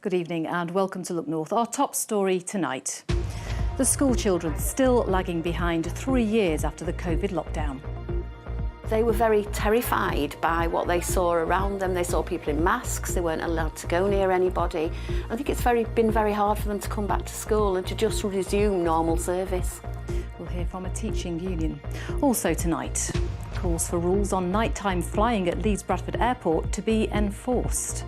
Good evening and welcome to Look North. Our top story tonight. The school children still lagging behind 3 years after the COVID lockdown. They were very terrified by what they saw around them. They saw people in masks, they weren't allowed to go near anybody. I think it's been very hard for them to come back to school and to just resume normal service. We'll hear from a teaching union. Also tonight, calls for rules on nighttime flying at Leeds Bradford Airport to be enforced.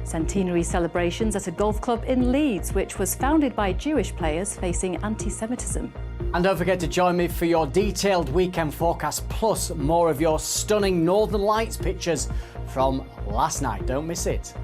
Centenary celebrations at a golf club in Leeds, which was founded by Jewish players facing anti-Semitism. And don't forget to join me for your detailed weekend forecast, plus more of your stunning Northern Lights pictures from last night. Don't miss it.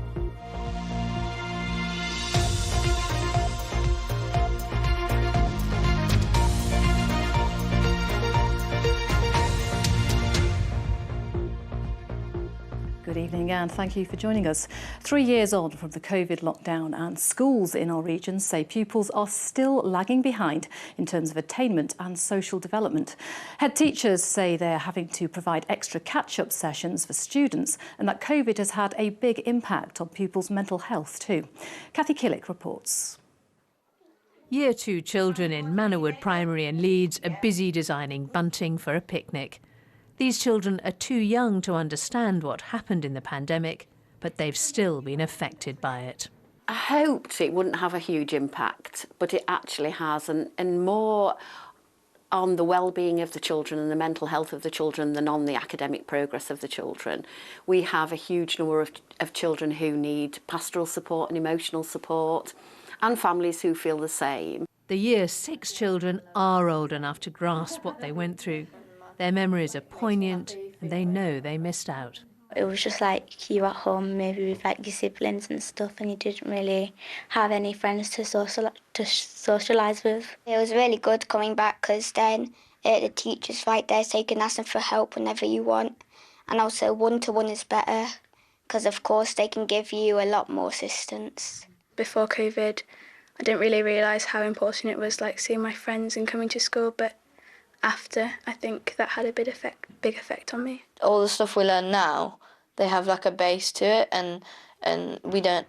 Good evening and thank you for joining us. 3 years on from the COVID lockdown, and schools in our region say pupils are still lagging behind in terms of attainment and social development. Head teachers say they're having to provide extra catch-up sessions for students and that COVID has had a big impact on pupils' mental health too. Kathy Killick reports. Year 2 children in Manorwood Primary in Leeds are busy designing bunting for a picnic. These children are too young to understand what happened in the pandemic, but they've still been affected by it. I hoped it wouldn't have a huge impact, but it actually has, and more on the well-being of the children and the mental health of the children than on the academic progress of the children. We have a huge number of children who need pastoral support and emotional support, and families who feel the same. The Year 6 children are old enough to grasp what they went through. Their memories are poignant and they know they missed out. It was just like you at home, maybe with like your siblings and stuff, and you didn't really have any friends to socialise with. It was really good coming back because then the teacher's right there so you can ask them for help whenever you want. And also one-to-one is better because of course they can give you a lot more assistance. Before COVID, I didn't really realise how important it was, like seeing my friends and coming to school, but after, I think that had a big effect on me. All the stuff we learn now, they have like a base to it, and we don't.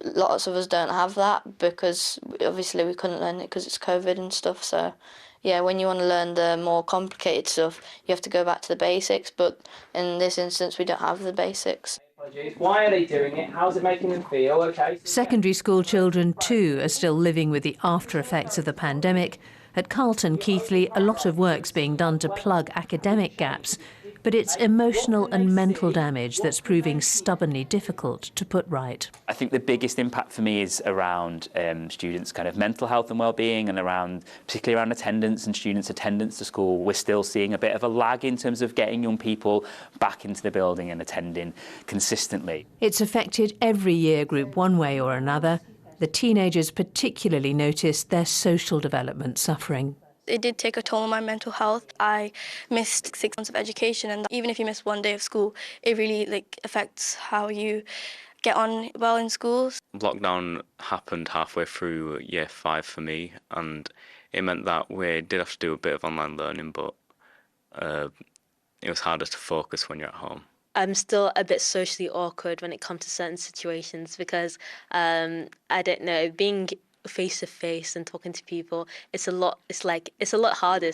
Lots of us don't have that because obviously we couldn't learn it because it's COVID and stuff. So, yeah, when you want to learn the more complicated stuff, you have to go back to the basics. But in this instance, we don't have the basics. Why are they doing it? How's it making them feel? Okay. Secondary school children too are still living with the after effects of the pandemic. At Carlton Keighley, a lot of work's being done to plug academic gaps, but it's emotional and mental damage that's proving stubbornly difficult to put right. I think the biggest impact for me is around students' kind of mental health and well-being, and particularly around attendance and students' attendance to school. We're still seeing a bit of a lag in terms of getting young people back into the building and attending consistently. It's affected every year group one way or another. The teenagers particularly noticed their social development suffering. It did take a toll on my mental health. I missed 6 months of education, and even if you miss one day of school, it really affects how you get on well in schools. Lockdown happened halfway through year 5 for me, and it meant that we did have to do a bit of online learning, but it was harder to focus when you're at home. I'm still a bit socially awkward when it comes to certain situations because, I don't know, being face to face and talking to people, it's a lot harder.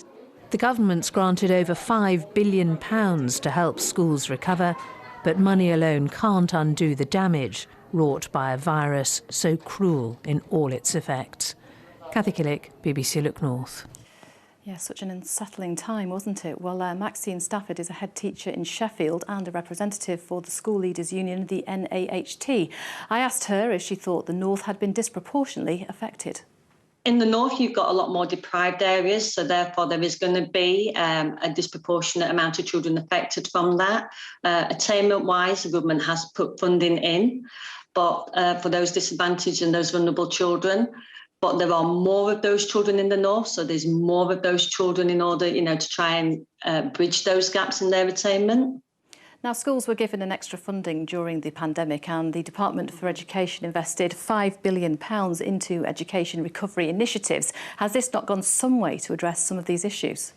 The government's granted over £5 billion to help schools recover, but money alone can't undo the damage wrought by a virus so cruel in all its effects. Kathy Killick, BBC Look North. Yeah, such an unsettling time, wasn't it? Well, Maxine Stafford is a head teacher in Sheffield and a representative for the School Leaders Union, the NAHT. I asked her if she thought the North had been disproportionately affected. In the North, you've got a lot more deprived areas, so therefore there is going to be a disproportionate amount of children affected from that. Attainment-wise, the government has put funding in, but for those disadvantaged and those vulnerable children. But there are more of those children in the North, so there's more of those children in order, to try and bridge those gaps in their attainment. Now, schools were given an extra funding during the pandemic, and the Department for Education invested £5 billion into education recovery initiatives. Has this not gone some way to address some of these issues?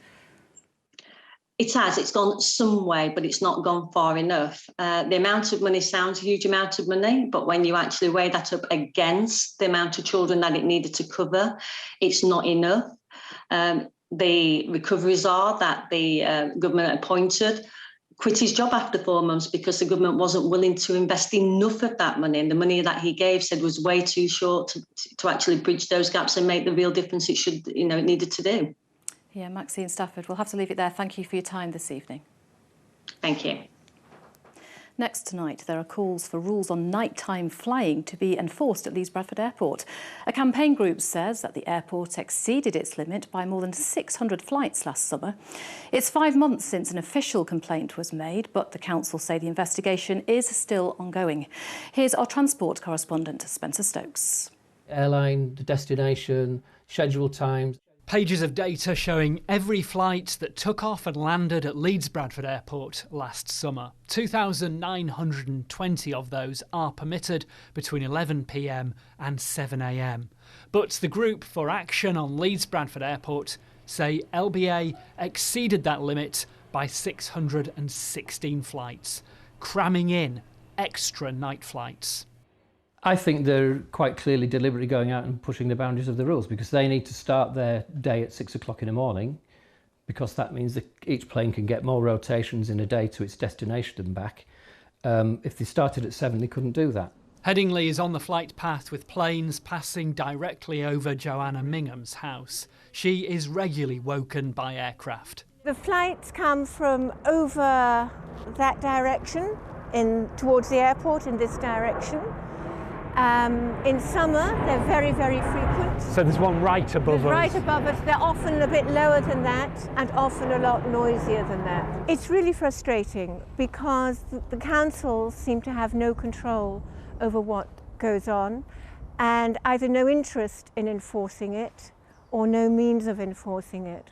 It has. It's gone some way, but it's not gone far enough. The amount of money sounds a huge amount of money, but when you actually weigh that up against the amount of children that it needed to cover, it's not enough. The recoveries are that the government appointed quit his job after 4 months because the government wasn't willing to invest enough of that money. And the money that he gave said was way too short to actually bridge those gaps and make the real difference it needed to do. Yeah, Maxine Stafford, we'll have to leave it there. Thank you for your time this evening. Thank you. Next tonight, there are calls for rules on nighttime flying to be enforced at Leeds Bradford Airport. A campaign group says that the airport exceeded its limit by more than 600 flights last summer. It's 5 months since an official complaint was made, but the council say the investigation is still ongoing. Here's our transport correspondent, Spencer Stokes. Airline, the destination, schedule times. Pages of data showing every flight that took off and landed at Leeds Bradford Airport last summer. 2,920 of those are permitted between 11 p.m. and 7 a.m. But the Group for Action on Leeds Bradford Airport say LBA exceeded that limit by 616 flights, cramming in extra night flights. I think they're quite clearly deliberately going out and pushing the boundaries of the rules because they need to start their day at 6 o'clock in the morning because that means that each plane can get more rotations in a day to its destination and back. If they started at 7, they couldn't do that. Headingley is on the flight path with planes passing directly over Joanna Mingham's house. She is regularly woken by aircraft. The flights come from over that direction towards the airport in this direction. In summer, they're very, very frequent. So there's one right above us? Right above us. They're often a bit lower than that and often a lot noisier than that. It's really frustrating because the councils seem to have no control over what goes on and either no interest in enforcing it or no means of enforcing it.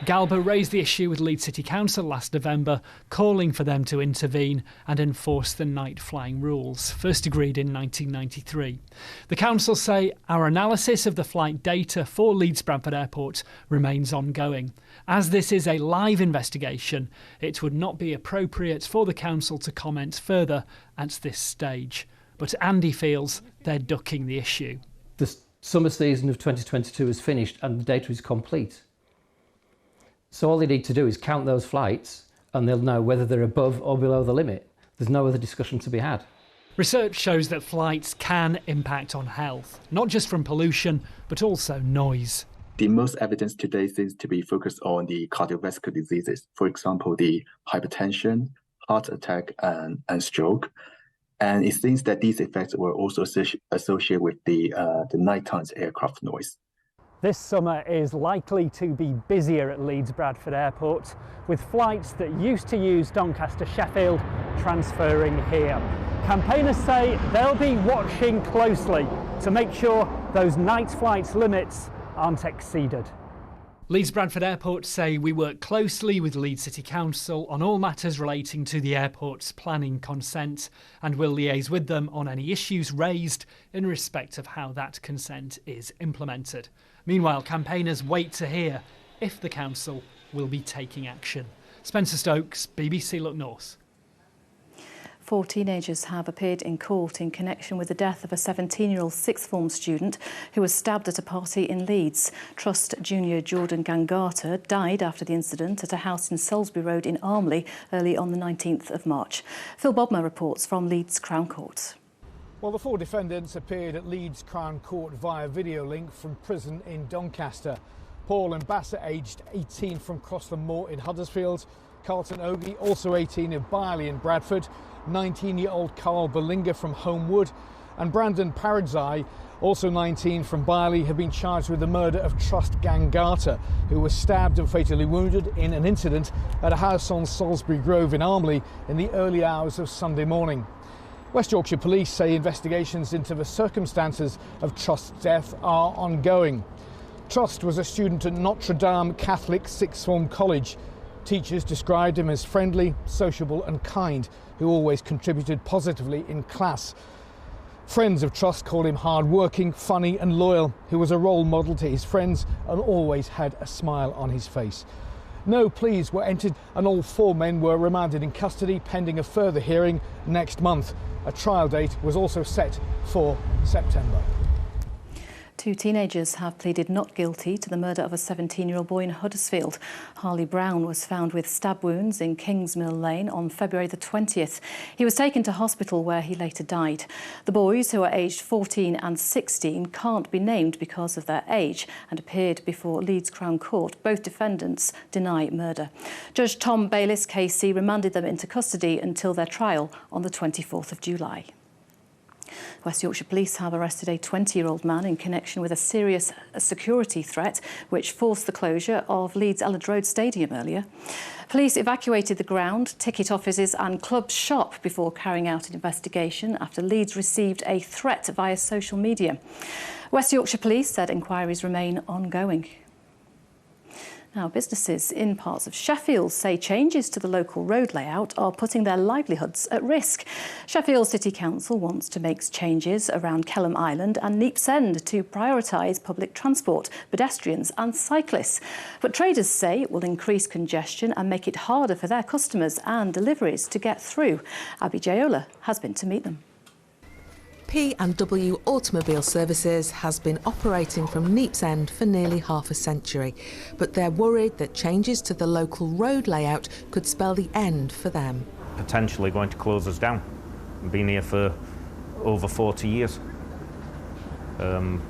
Galba raised the issue with Leeds City Council last November, calling for them to intervene and enforce the night flying rules, first agreed in 1993. The council say our analysis of the flight data for Leeds Bradford Airport remains ongoing. As this is a live investigation, it would not be appropriate for the council to comment further at this stage. But Andy feels they're ducking the issue. The summer season of 2022 is finished and the data is complete. So all they need to do is count those flights and they'll know whether they're above or below the limit. There's no other discussion to be had. Research shows that flights can impact on health, not just from pollution, but also noise. The most evidence today seems to be focused on the cardiovascular diseases, for example, the hypertension, heart attack, and stroke. And it seems that these effects were also associated with the nighttime aircraft noise. This summer is likely to be busier at Leeds Bradford Airport, with flights that used to use Doncaster Sheffield transferring here. Campaigners say they'll be watching closely to make sure those night flights limits aren't exceeded. Leeds Bradford Airport say we work closely with Leeds City Council on all matters relating to the airport's planning consent and will liaise with them on any issues raised in respect of how that consent is implemented. Meanwhile, campaigners wait to hear if the council will be taking action. Spencer Stokes, BBC Look North. 4 teenagers have appeared in court in connection with the death of a 17-year-old sixth form student who was stabbed at a party in Leeds. Trust junior Jordan Gangata died after the incident at a house in Salisbury Road in Armley early on the 19th of March. Phil Bodmer reports from Leeds Crown Court. Well, the 4 defendants appeared at Leeds Crown Court via video link from prison in Doncaster. Paul and Bassett, aged 18, from Crostham Moor in Huddersfield. Carlton Ogie, also 18, of Byerley in Bradford. 19-year-old Carl Berlinger from Homewood. And Brandon Paradzai, also 19, from Byerley, have been charged with the murder of Trust Gangata, who was stabbed and fatally wounded in an incident at a house on Salisbury Grove in Armley in the early hours of Sunday morning. West Yorkshire Police say investigations into the circumstances of Trust's death are ongoing. Trust was a student at Notre Dame Catholic Sixth Form College. Teachers described him as friendly, sociable and kind, who always contributed positively in class. Friends of Trust called him hard-working, funny and loyal, who was a role model to his friends and always had a smile on his face. No pleas were entered and all 4 men were remanded in custody pending a further hearing next month. A trial date was also set for September. 2 teenagers have pleaded not guilty to the murder of a 17-year-old boy in Huddersfield. Harley Brown was found with stab wounds in Kingsmill Lane on February the 20th. He was taken to hospital where he later died. The boys, who are aged 14 and 16, can't be named because of their age and appeared before Leeds Crown Court. Both defendants deny murder. Judge Tom Bayliss KC remanded them into custody until their trial on the 24th of July. West Yorkshire Police have arrested a 20-year-old man in connection with a serious security threat which forced the closure of Leeds Elland Road Stadium earlier. Police evacuated the ground, ticket offices and club shop before carrying out an investigation after Leeds received a threat via social media. West Yorkshire Police said inquiries remain ongoing. Now, businesses in parts of Sheffield say changes to the local road layout are putting their livelihoods at risk. Sheffield City Council wants to make changes around Kelham Island and Neeps End to prioritise public transport, pedestrians and cyclists. But traders say it will increase congestion and make it harder for their customers and deliveries to get through. Abby Jayola has been to meet them. P&W Automobile Services has been operating from Neeps End for nearly half a century, but they're worried that changes to the local road layout could spell the end for them. Potentially going to close us down. We've been here for over 40 years.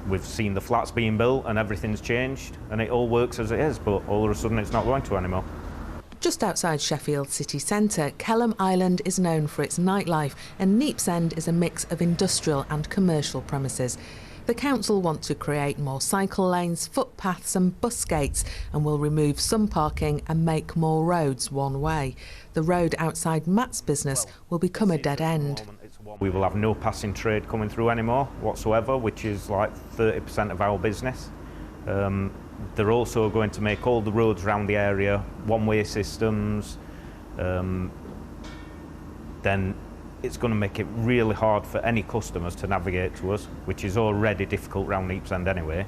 We've seen the flats being built and everything's changed and it all works as it is, but all of a sudden it's not going to anymore. Just outside Sheffield city centre, Kelham Island is known for its nightlife and Neeps End is a mix of industrial and commercial premises. The council want to create more cycle lanes, footpaths and bus gates and will remove some parking and make more roads one way. The road outside Matt's business will become a dead end. We will have no passing trade coming through anymore whatsoever, which is like 30% of our business. They're also going to make all the roads around the area one-way systems. Then it's going to make it really hard for any customers to navigate to us, which is already difficult round Neeps End anyway.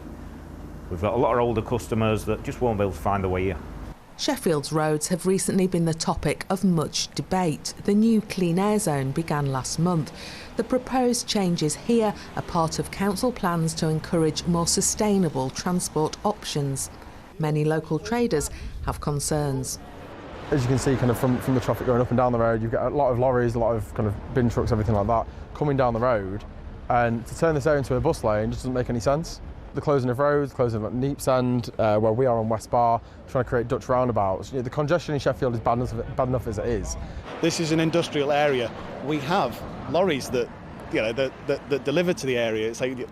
We've got a lot of older customers that just won't be able to find their way here. Sheffield's roads have recently been the topic of much debate. The new clean air zone began last month. The proposed changes here are part of council plans to encourage more sustainable transport options. Many local traders have concerns. As you can see kind of from the traffic going up and down the road, you've got a lot of lorries, a lot of kind of bin trucks, everything like that coming down the road, and to turn this out into a bus lane just doesn't make any sense. The closing of roads, closing of Neeps End, where we are on West Bar, trying to create Dutch roundabouts. You know, the congestion in Sheffield is bad enough as it is. This is an industrial area. We have lorries that, you know, that deliver to the area. It's like,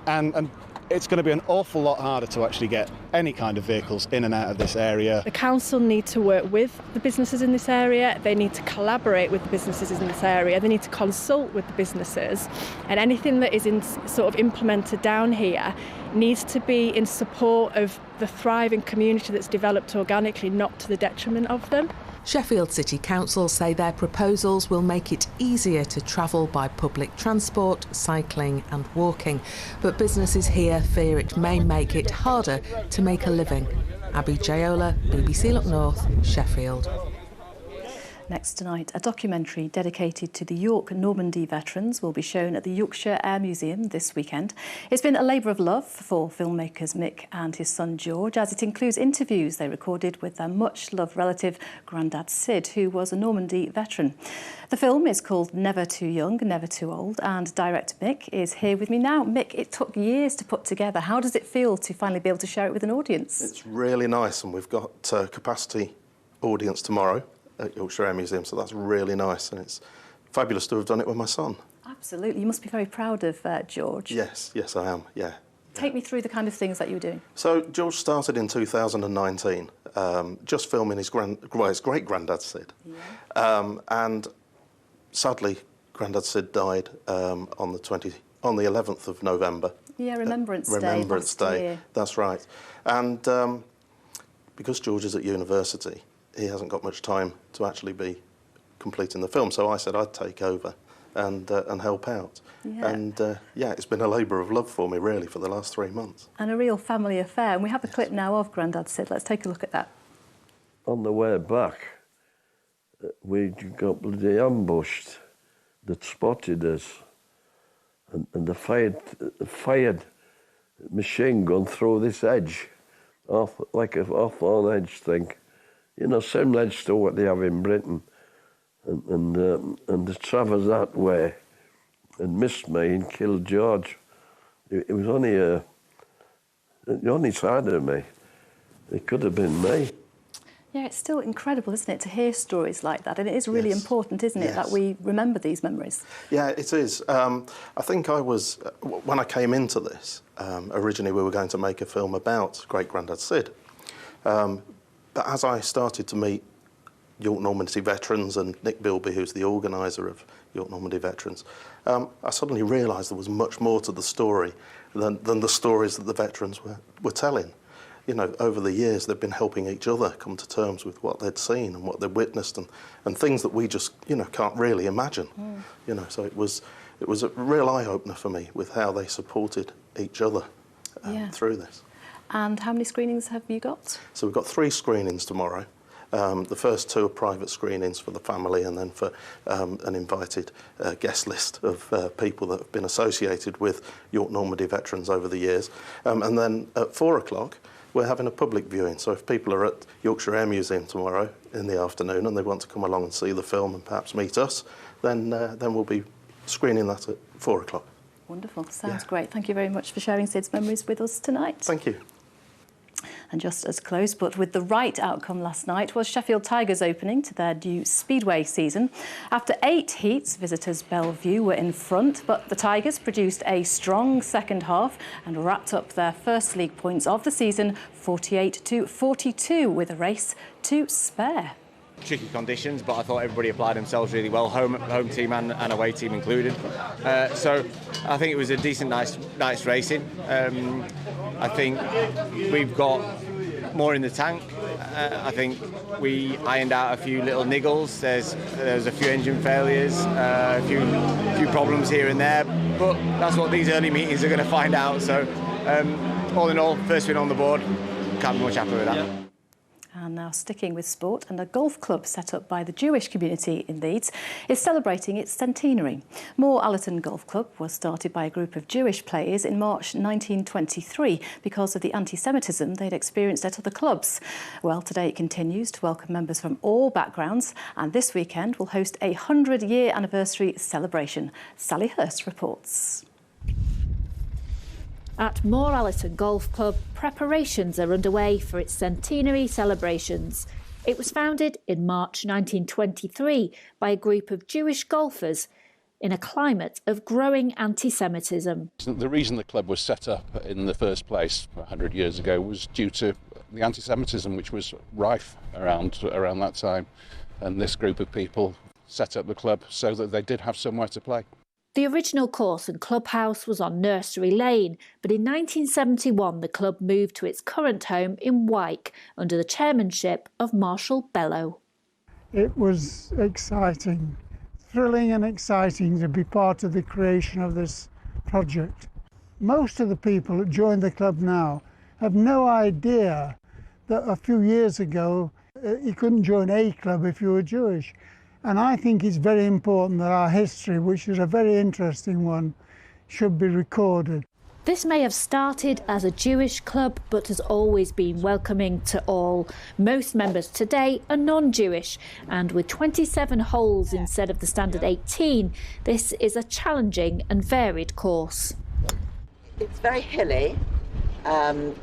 and it's going to be an awful lot harder to actually get any kind of vehicles in and out of this area. The council need to work with the businesses in this area. They need to collaborate with the businesses in this area. They need to consult with the businesses, and anything that is sort of implemented down here needs to be in support of the thriving community that's developed organically, not to the detriment of them. Sheffield City Council say their proposals will make it easier to travel by public transport, cycling and walking, but businesses here fear it may make it harder to make a living. Abby Jayola, BBC Look North, Sheffield. Next tonight, a documentary dedicated to the York Normandy veterans will be shown at the Yorkshire Air Museum this weekend. It's been a labour of love for filmmakers Mick and his son George, as it includes interviews they recorded with their much-loved relative, Grandad Sid, who was a Normandy veteran. The film is called Never Too Young, Never Too Old, and director Mick is here with me now. Mick, it took years to put together. How does it feel to finally be able to share it with an audience? It's really nice, and we've got a capacity audience tomorrow at Yorkshire Air Museum, so that's really nice, and it's fabulous to have done it with my son. Absolutely. You must be very proud of George. Yes, I am, yeah. Take me through the kind of things that you were doing. So George started in 2019, just filming his great-granddad Sid. Yeah. And sadly, Grandad Sid died on the 11th of November. Yeah, Remembrance Day. Remembrance Day, year. That's right. And because George is at university, he hasn't got much time to actually be completing the film, so I said I'd take over and help out. Yeah. And yeah, it's been a labour of love for me really for the last 3 months. And a real family affair. And we have a clip now of Grandad Sid. Let's take a look at that. on the way back, we got bloody ambushed. That spotted us, and they fired machine gun through this edge, like a hawthorn edge thing. You know, same edge to what they have in Britain. And they travelled that way and missed me and killed George. It was only the only side of me. It could have been me. Yeah, it's still incredible, isn't it, to hear stories like that? And it is really important, isn't it, that we remember these memories? Yeah, it is. I think I was, when I came into this, originally we were going to make a film about Great-Grandad Sid. But as I started to meet York Normandy veterans and Nick Bilby, who's the organiser of York Normandy Veterans, I suddenly realised there was much more to the story than the stories that the veterans were telling. You know, over the years, they've been helping each other come to terms with what they'd seen and what they'd witnessed, and things that we just, you know, can't really imagine. You know, so it was a real eye-opener for me with how they supported each other through this. And how many screenings have you got? So we've got 3 screenings tomorrow. The first 2 are private screenings for the family, and then for an invited guest list of people that have been associated with York Normandy veterans over the years. And then at 4 o'clock, we're having a public viewing. So if people are at Yorkshire Air Museum tomorrow in the afternoon and they want to come along and see the film and perhaps meet us, then we'll be screening that at 4 o'clock. Wonderful. Sounds great. Thank you very much for sharing Sid's memories with us tonight. Thank you. And just as close, but with the right outcome last night, was Sheffield Tigers opening to their new Speedway season. After 8 heats, visitors Bellevue were in front, but the Tigers produced a strong second half and wrapped up their first league points of the season, 48-42, with a race to spare. Tricky conditions, but I thought everybody applied themselves really well, home team and away team included. So I think it was a decent, nice racing. I think we've got more in the tank. I think we ironed out a few little niggles. There's a few engine failures, a few problems here and there, but that's what these early meetings are going to find out. So all in all, first win on the board. Can't be much happier with that. And now sticking with sport, and a golf club set up by the Jewish community in Leeds is celebrating its centenary. Moore Allerton Golf Club was started by a group of Jewish players in March 1923 because of the anti-Semitism they'd experienced at other clubs. Well, today it continues to welcome members from all backgrounds, and this weekend will host a 100-year anniversary celebration. Sally Hurst reports. At Moore Allerton Golf Club, preparations are underway for its centenary celebrations. It was founded in March 1923 by a group of Jewish golfers in a climate of growing anti-Semitism. The reason the club was set up in the first place 100 years ago was due to the anti-Semitism which was rife around that time, and this group of people set up the club so that they did have somewhere to play. The original course and clubhouse was on Nursery Lane, but in 1971 the club moved to its current home in Wyke under the chairmanship of Marshall Bellow. It was exciting, thrilling and exciting to be part of the creation of this project. Most of the people that joined the club now have no idea that a few years ago you couldn't join a club if you were Jewish. And I think it's very important that our history, which is a very interesting one, should be recorded. This may have started as a Jewish club, but has always been welcoming to all. Most members today are non-Jewish, and with 27 holes instead of the standard 18, this is a challenging and varied course. It's very hilly.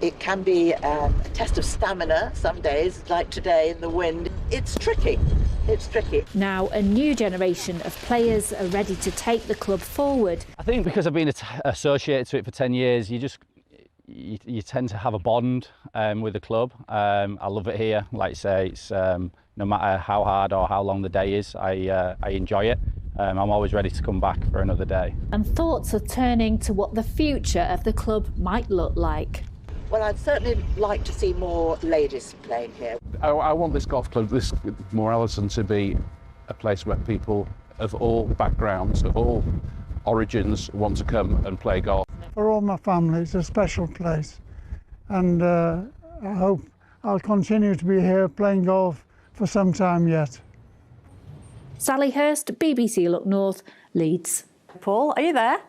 It can be a test of stamina some days, like today in the wind. It's tricky. It's tricky. Now a new generation of players are ready to take the club forward. I think because I've been associated to it for 10 years, you tend to have a bond with the club. I love it here. Like I say, it's no matter how hard or how long the day is, I enjoy it. I'm always ready to come back for another day. And thoughts are turning to what the future of the club might look like. Well, I'd certainly like to see more ladies playing here. I want this golf club, this Moore Allerton, to be a place where people of all backgrounds, of all origins, want to come and play golf. For all my family, it's a special place, and I I'll continue to be here playing golf for some time yet. Sally Hurst, BBC Look North, Leeds. Paul, are you there?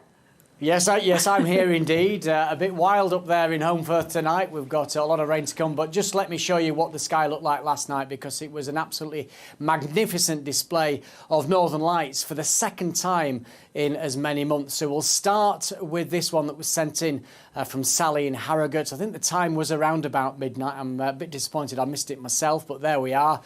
Yes, I'm here indeed. A bit wild up there in Holmfirth tonight. We've got a lot of rain to come, but just let me show you what the sky looked like last night, because it was an absolutely magnificent display of Northern Lights for the second time in as many months. So we'll start with this one that was sent in from Sally in Harrogate. I think the time was around about midnight. I'm a bit disappointed I missed it myself, but there we are.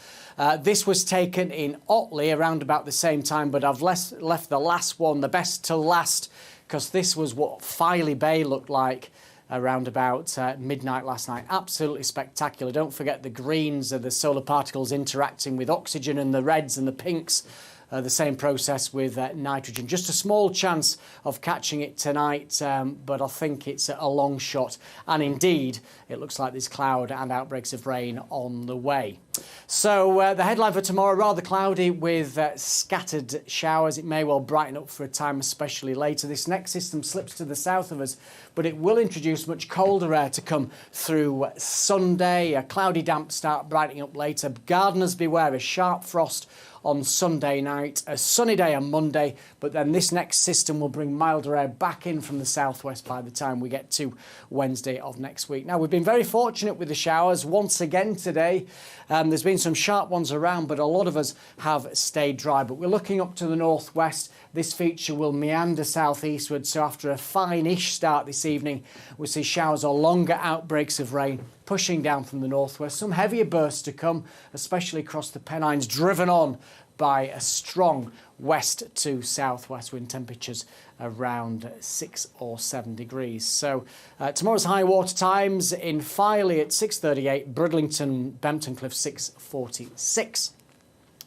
This was taken in Otley around about the same time, but I've left the last one, the best to last, because this was what Filey Bay looked like around about midnight last night. Absolutely spectacular. Don't forget the greens of the solar particles interacting with oxygen, and the reds and the pinks. The same process with nitrogen. Just a small chance of catching it tonight, but I think it's a long shot. And indeed, it looks like there's cloud and outbreaks of rain on the way. So the headline for tomorrow, rather cloudy with scattered showers. It may well brighten up for a time, especially later. This next system slips to the south of us, but it will introduce much colder air to come through Sunday. A cloudy, damp start, brightening up later. Gardeners beware, a sharp frost on Sunday night, a sunny day on Monday, but then this next system will bring milder air back in from the southwest by the time we get to Wednesday of next week. Now, we've been very fortunate with the showers once again today. There's been some sharp ones around, but a lot of us have stayed dry. But we're looking up to the northwest. This feature will meander southeastward, so after a fine-ish start this evening, we'll see showers or longer outbreaks of rain pushing down from the northwest. Some heavier bursts to come, especially across the Pennines, driven on by a strong west to southwest wind, temperatures around 6 or 7 degrees. So tomorrow's high water times in Filey at 6:38, Bridlington, Bempton Cliff 6:46.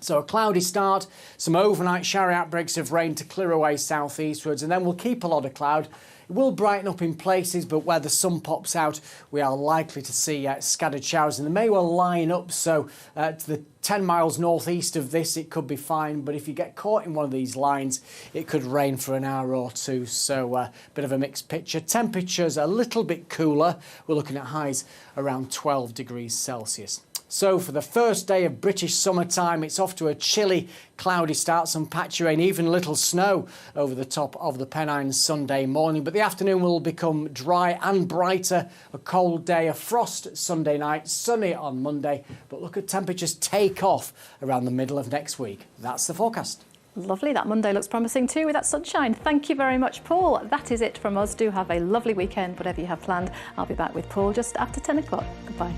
So a cloudy start, some overnight shower outbreaks of rain to clear away southeastwards, and then we'll keep a lot of cloud. It will brighten up in places, but where the sun pops out, we are likely to see scattered showers, and they may well line up. So to the 10 miles northeast of this, it could be fine, but if you get caught in one of these lines, it could rain for an hour or two. So a bit of a mixed picture. Temperatures a little bit cooler. We're looking at highs around 12 degrees Celsius. So for the first day of British summertime, it's off to a chilly, cloudy start, some patchy rain, even a little snow over the top of the Pennines Sunday morning. But the afternoon will become dry and brighter, a cold day, a frost Sunday night, sunny on Monday. But look at temperatures take off around the middle of next week. That's the forecast. Lovely. That Monday looks promising too with that sunshine. Thank you very much, Paul. That is it from us. Do have a lovely weekend, whatever you have planned. I'll be back with Paul just after 10 o'clock. Goodbye.